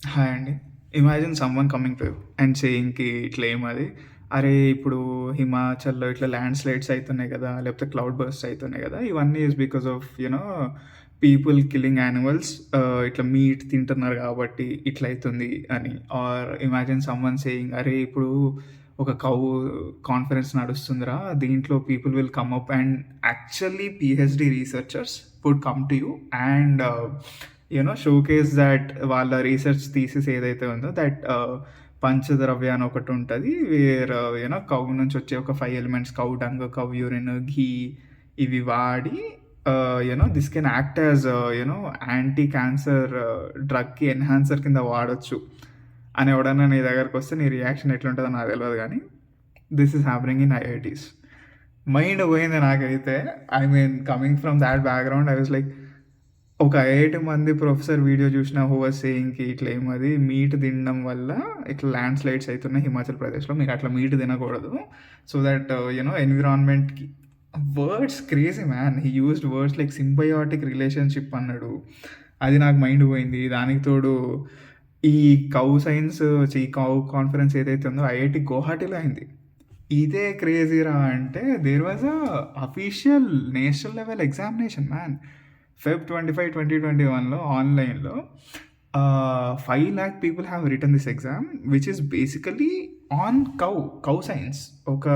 Hi అండి. Imagine someone coming to you and సేయింగ్‌కి ఇట్లా ఏమది, "అరే! ఇప్పుడు హిమాచల్‌లో ఇట్లా ల్యాండ్ స్లైడ్స్ అయితున్నాయి గదా! లేకపోతే క్లౌడ్ బర్స్ట్స్ అయితున్నాయి గదా! ఇవన్నీ is because of people killing animals ఇట్లా మీట్ తింటున్నారు గాబట్టి ఇట్లయితుంది" అని. ఆర్ ఇమాజిన్ సమ్‌వన్ సేయింగ్, "అరే! ఇప్పుడు ఒక కౌ కాన్ఫరెన్స్ నడుస్తుందిరా! దీంట్లో people will come up and actually PhD researchers would come to you and showcase that వాళ్ళ రీసెర్చ్ థీసిస్ ఏదైతే ఉందో దట్ పంచద్రవ్య అని ఒకటి ఉంటుంది వేర్ కౌ నుంచి వచ్చే ఒక 5 elements cow dung, cow urine, ghee ఇవి వాడి this can act as anti cancer డ్రగ్‌కి ఎన్హాన్సర్ కింద వాడొచ్చు అని ఎవడన్నా నీ దగ్గరకు వస్తే నీ రియాక్షన్ ఎట్లుంటుందో నాకు తెలియదు కానీ this is happening in IITs. Mind పోయింది నాకైతే. I mean coming from that background I was like ఒక 8 మంది ప్రొఫెసర్ వీడియో చూసినా హూ వాస్ సేయింగ్‌కి ఇట్లా ఏమది మీట్ తినడం వల్ల ఇట్లా ల్యాండ్ స్లైడ్స్ అయితున్నాయి హిమాచల్ ప్రదేశ్‌లో. మీరు అట్లా మీట్ తినకూడదు. సో దట్ ఎన్విరాన్మెంట్‌కి words crazy man. He used words like symbiotic relationship అన్నాడు. అది నాకు మైండ్ పోయింది. దానికి తోడు ఈ కౌ సైన్స్ కౌ కాన్ఫరెన్స్ ఏదైతే ఉందో ఐఐటీ గౌహటిలో అయింది. ఇదే క్రేజీరా అంటే there was official national level examination man. Feb 25, 2021లో ఆన్‌లైన్‌లో 5,00,000 people have written this exam which is basically on cow science. ఒక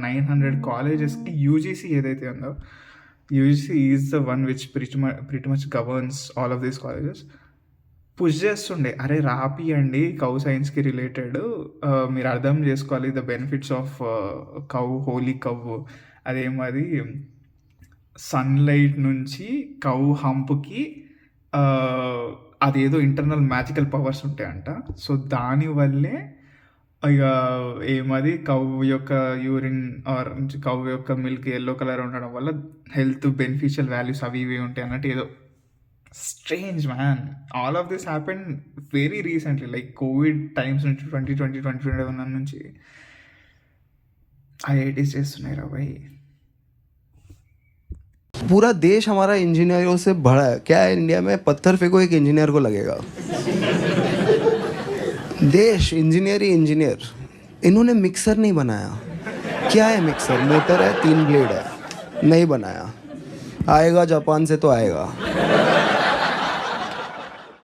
900 కాలేజెస్‌కి యూజీసీ ఏదైతే ఉందో, UGC is the one which pretty much governs all of these colleges. Push చేస్తుండే, "అరే! రాపియండి cow సైన్స్‌కి రిలేటెడ్. మీరు అర్థం చేసుకోవాలి the benefits of cow, holy cow." అదేమది సన్‌లైట్ నుంచి కౌ హంప్‌కి ఆహ్, అదేదో ఇంటర్నల్ మ్యాజికల్ పవర్స్ ఉంటాయంట. సో, దానివల్లే ఇగ ఏమది కౌ యొక్క యూరిన్ ఆర్ కౌ యొక్క మిల్క్ యెల్లో కలర్ ఉండడం వల్ల హెల్త్ బెనిఫిషియల్ వాల్యూస్ అవి ఇవి ఉంటాయి అన్నట్టు ఏదో strange man. All of this happened very recently like Covid times నుంచి 2020, 2021 నుంచి ఐఐటీస్ చేస్తున్నాయిరా భయ్. पूरा देश हमारा इंजीनियरों से भरा है। क्या है, इंडिया में पत्थर फेंको एक इंजीनियर को लगेगा। देश इंजीनियर ही इंजीनियर। इन्होंने मिक्सर नहीं बनाया। क्या है मिक्सर? मोटर है, 3 ब्लेड है। नहीं बनाया। आएगा जापान से तो आएगा।